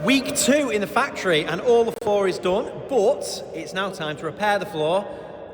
Week 2 in the factory and all the floor is done, but it's now time to repair the floor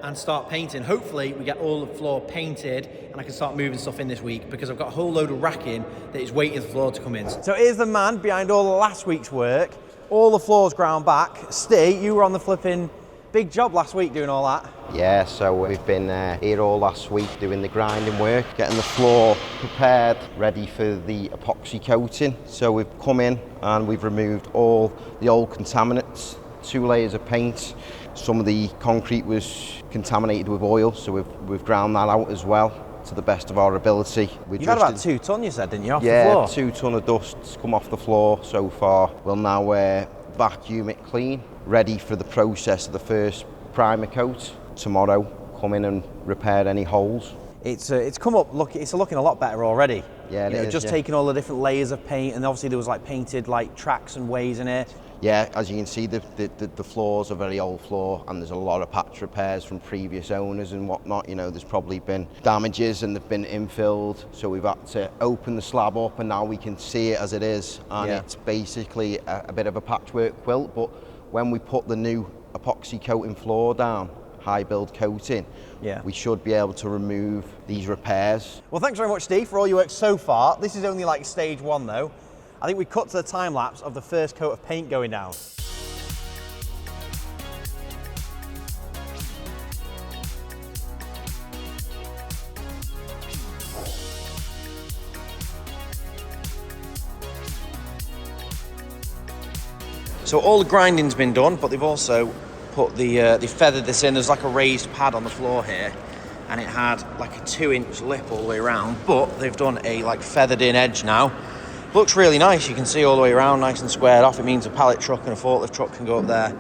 and start painting. Hopefully we get all the floor painted and I can start moving stuff in this week because I've got a whole load of racking that is waiting for the floor to come in. So here's the man behind all the last week's work. All the floors ground back. Steve, you were on the flipping big job last week doing all that. Yeah, so we've been here all last week doing the grinding work, getting the floor prepared, ready for the epoxy coating. So we've come in and we've removed all the old contaminants, 2 layers of paint. Some of the concrete was contaminated with oil, so we've ground that out as well to the best of our ability. You had about 2 ton, you said, didn't you, off the floor? floor? Yeah, 2 ton of dust's come off the floor so far. We'll now vacuum it clean, ready for the process of the first primer coat. Tomorrow, come in and repair any holes. It's come up, it's looking a lot better already. Yeah, it is, just taking all the different layers of paint, and obviously there was like painted like tracks and ways in it. Yeah, as you can see, the floor's a very old floor and there's a lot of patch repairs from previous owners and whatnot. You know, there's probably been damages and they've been infilled. So we've had to open the slab up and now we can see it as it is. And it's basically a bit of a patchwork quilt. But when we put the new epoxy coating floor down, high build coating, we should be able to remove these repairs. Well, thanks very much, Steve, for all your work so far. This is only like stage 1 though. I think we cut to the time lapse of the first coat of paint going down. So all the grinding's been done, but they've also put they feathered this in. There's like a raised pad on the floor here, and it had like a 2-inch lip all the way around, but they've done a like feathered in edge now. Looks really nice. You can see all the way around, nice and squared off. It means a pallet truck and a forklift truck can go up there.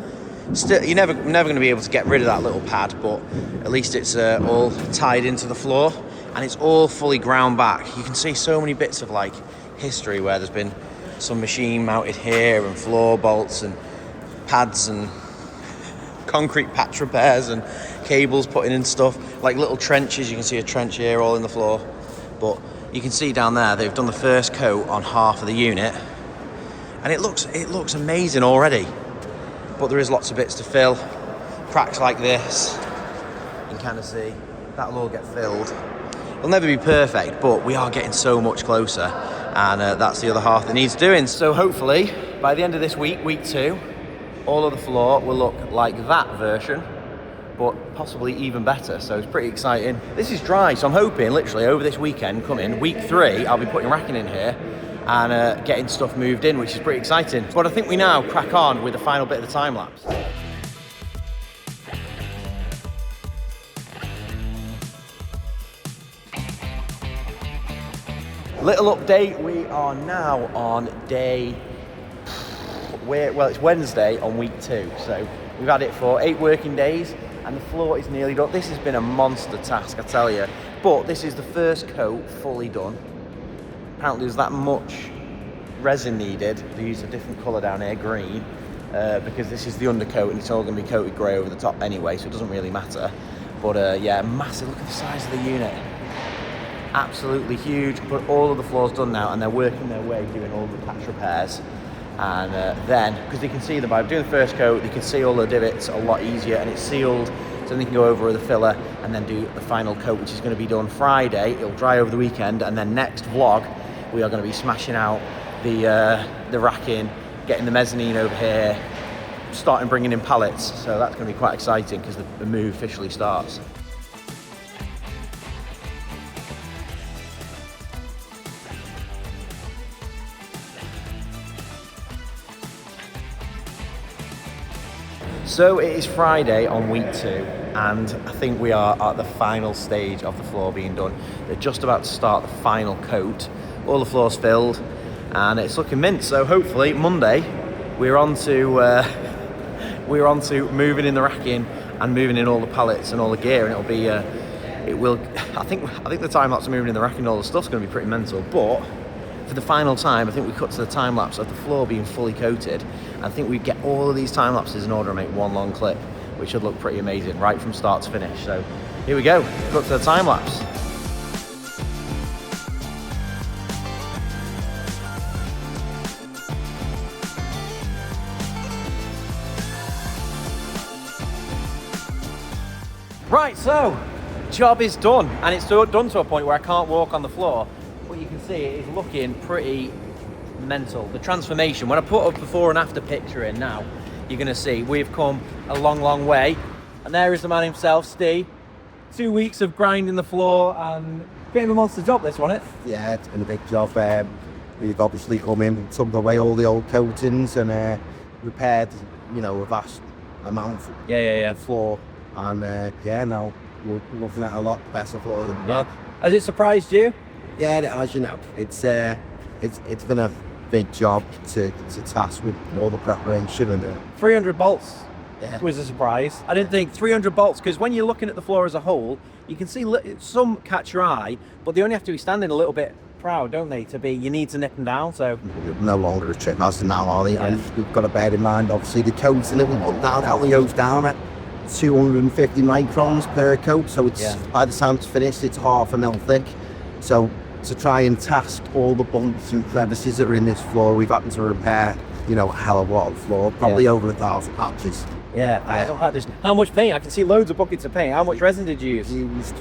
Still, you're never going to be able to get rid of that little pad, but at least it's all tied into the floor, and it's all fully ground back. You can see so many bits of like history where there's been some machine mounted here and floor bolts and pads and concrete patch repairs and cables putting in stuff, like little trenches. You can see a trench here all in the floor, but you can see down there they've done the first coat on half of the unit and it looks amazing already, but there is lots of bits to fill. Cracks like this, you can kind of see that'll all get filled. It'll never be perfect, but we are getting so much closer, and that's the other half that needs doing. So hopefully by the end of this week, week 2, all of the floor will look like that version, but possibly even better. So it's pretty exciting. This is dry, so I'm hoping literally over this weekend coming, week 3, I'll be putting racking in here and getting stuff moved in, which is pretty exciting. But I think we now crack on with the final bit of the time lapse. Little update, we are now on day, well, it's Wednesday on week 2. So we've had it for 8 working days and the floor is nearly done. This has been a monster task, I tell you. But this is the first coat fully done. Apparently there's that much resin needed. They use a different colour down here, green, because this is the undercoat and it's all going to be coated grey over the top anyway, so it doesn't really matter. But yeah, massive, look at the size of the unit. Absolutely huge, but all of the floor's done now and they're working their way doing all the patch repairs. And then, because they can see them by doing the first coat, they can see all the divots a lot easier and it's sealed, so then they can go over with the filler and then do the final coat, which is going to be done Friday. It'll dry over the weekend, and then next vlog we are going to be smashing out the racking, getting the mezzanine over here, starting bringing in pallets. So that's going to be quite exciting because the move officially starts. So it is Friday on week 2 and I think we are at the final stage of the floor being done. They're just about to start the final coat. All the floor's filled and it's looking mint. So hopefully Monday we're on to moving in the racking and moving in all the pallets and all the gear, and it'll be I think the time lapse of moving in the racking and all the stuff's going to be pretty mental. But for the final time, I think we cut to the time lapse of the floor being fully coated. I think we get all of these time lapses in order to make one long clip, which should look pretty amazing right from start to finish. So here we go, cut to the time lapse. Right, so job is done, and it's done to a point where I can't walk on the floor, but you can see it is looking pretty mental. The transformation, when I put a before and after picture in now, you're going to see we've come a long way. And there is the man himself, Steve. 2 weeks of grinding the floor, and a bit of a monster job this, wasn't it? Yeah, it's been a big job. We've obviously come in, took away all the old coatings and repaired, you know, a vast amount of the floor. And now we're looking at a lot better floor than that. Has it surprised you? Yeah, it has, you know. It's been a big job to task with all the preparation and 300 bolts. Yeah. Was a surprise. I didn't think 300 bolts, because when you're looking at the floor as a whole, you can see some catch your eye, but they only have to be standing a little bit proud, don't they? You need to nip them down. So no longer a trip as now, are they? Yeah. And we've got to bear in mind, obviously, the coats and everything put down, how we goes down at 250 microns per coat. So it's by the time it's finished, it's half a mil thick. So to try and task all the bumps and crevices that are in this floor, we've had to repair, you know, a hell of a lot of floor, probably over 1,000 patches. Yeah, how much paint? I can see loads of buckets of paint. How much resin did you use? Used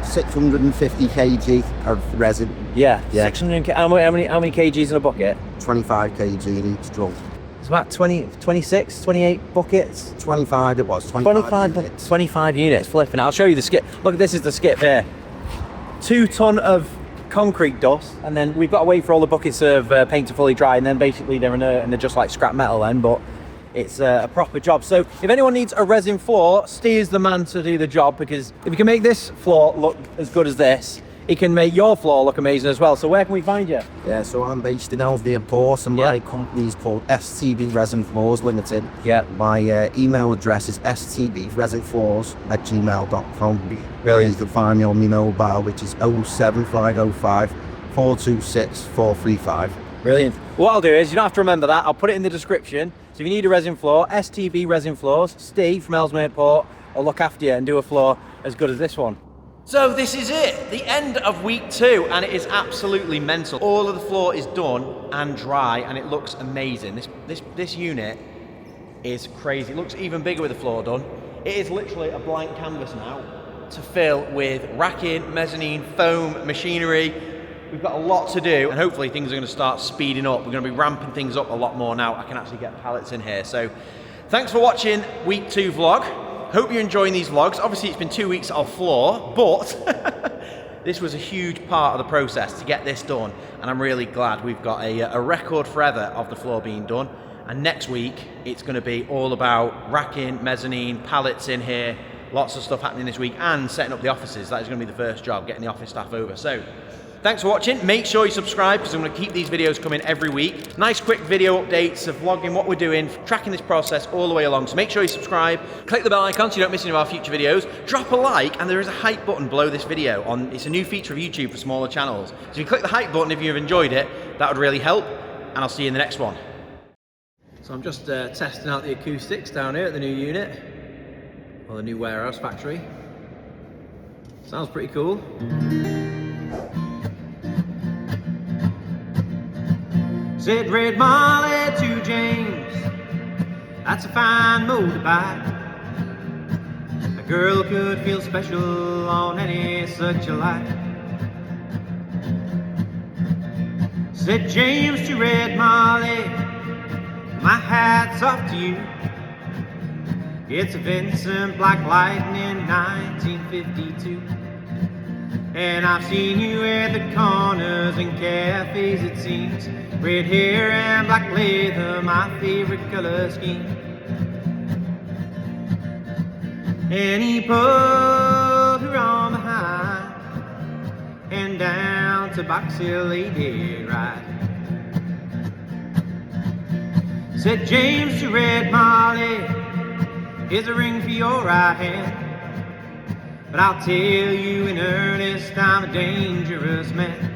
650 kg of resin. Yeah. 600. How many kgs in a bucket? 25 kg in each drum. It's about 26, 28 buckets. 25 it was. 25 units. Flipping. I'll show you the skip. Look, this is the skip here. 2 ton of concrete dust, and then we've got to wait for all the buckets of paint to fully dry, and then basically they're inert and they're just like scrap metal then, but it's a proper job. So if anyone needs a resin floor, Steve's the man to do the job, because if you can make this floor look as good as this, he can make your floor look amazing as well. So where can we find you? Yeah, so I'm based in Ellesmere Port, and my company's called STB Resin Floors Limited. Yeah. My email address is stbresinfloors@gmail.com. Really, you can find me on my mobile, which is 07505 426 435. Brilliant. What I'll do is, you don't have to remember that, I'll put it in the description. So if you need a resin floor, STB Resin Floors, Steve from Ellesmere Port will look after you and do a floor as good as this one. So this is it, the end of week 2, and it is absolutely mental. All of the floor is done and dry, and it looks amazing. This unit is crazy. It looks even bigger with the floor done. It is literally a blank canvas now to fill with racking, mezzanine, foam, machinery. We've got a lot to do, and hopefully things are going to start speeding up. We're going to be ramping things up a lot more now. I can actually get pallets in here. So thanks for watching week 2 vlog. Hope you're enjoying these vlogs. Obviously it's been 2 weeks of floor, but this was a huge part of the process to get this done, and I'm really glad we've got a record forever of the floor being done. And next week it's going to be all about racking, mezzanine, pallets in here, lots of stuff happening this week, and setting up the offices. That is going to be the first job, getting the office staff over. So thanks for watching. Make sure you subscribe, because I'm going to keep these videos coming every week. Nice quick video updates of vlogging what we're doing, tracking this process all the way along. So make sure you subscribe, click the bell icon so you don't miss any of our future videos, drop a like, and there is a hype button below this video. It's a new feature of YouTube for smaller channels. So if you click the hype button if you've enjoyed it, that would really help, and I'll see you in the next one. So I'm just testing out the acoustics down here at the new unit, or the new warehouse factory. Sounds pretty cool. Said Red Molly to James, that's a fine motorbike. A girl could feel special on any such a light. Said James to Red Molly, my hat's off to you. It's a Vincent Black Lightning 1952. And I've seen you at the corners and cafes, it seems. Red hair and black leather, my favorite color scheme. And he put her on behind and down to Box Hill Lady ride. Said James to Red Molly, here's a ring for your right hand. But I'll tell you in earnest, I'm a dangerous man.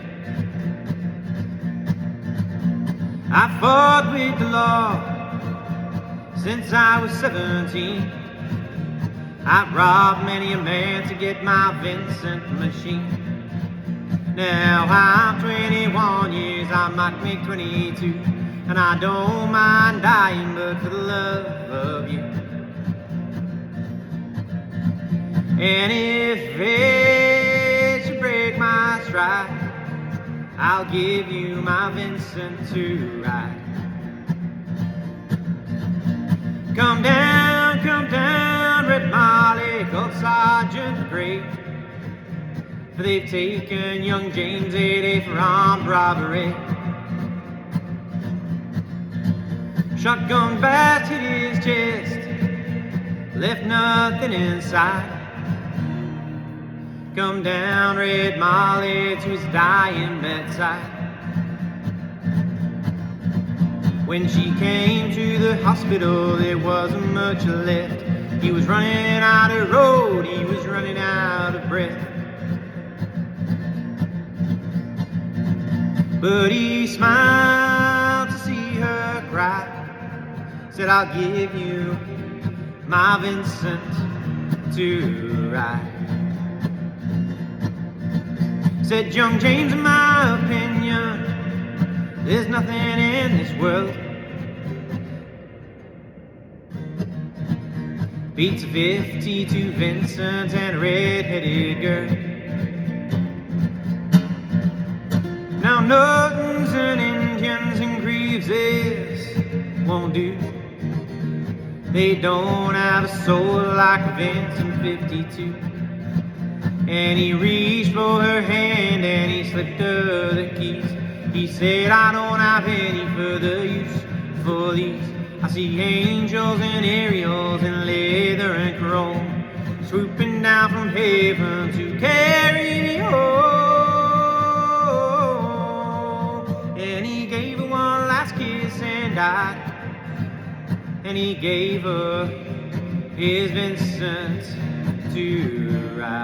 I fought with the law since I was 17. I robbed many a man to get my Vincent machine. Now I'm 21 years, I might make 22, and I don't mind dying, but for the love of you. And if it should break my stride, I'll give you my Vincent to ride. Come down, Red Molly, called Sergeant Gray, for they've taken young James 8A for armed robbery. Shotgun blast hit his chest, left nothing inside. Come down, Red Molly, to his dying bedside. When she came to the hospital, there wasn't much left. He was running out of road, he was running out of breath. But he smiled to see her cry, said, I'll give you my Vincent to ride. Said young James, in my opinion, there's nothing in this world beats a 52 Vincent and a red-headed girl. Now Nortons and Indians and Greaveses won't do. They don't have a soul like a Vincent 52. And he reached for her hand and he slipped her the keys. He said, I don't have any further use for these. I see angels and Ariels in leather and chrome, swooping down from heaven to carry me home. And he gave her one last kiss and died. And he gave her his Vincent to ride.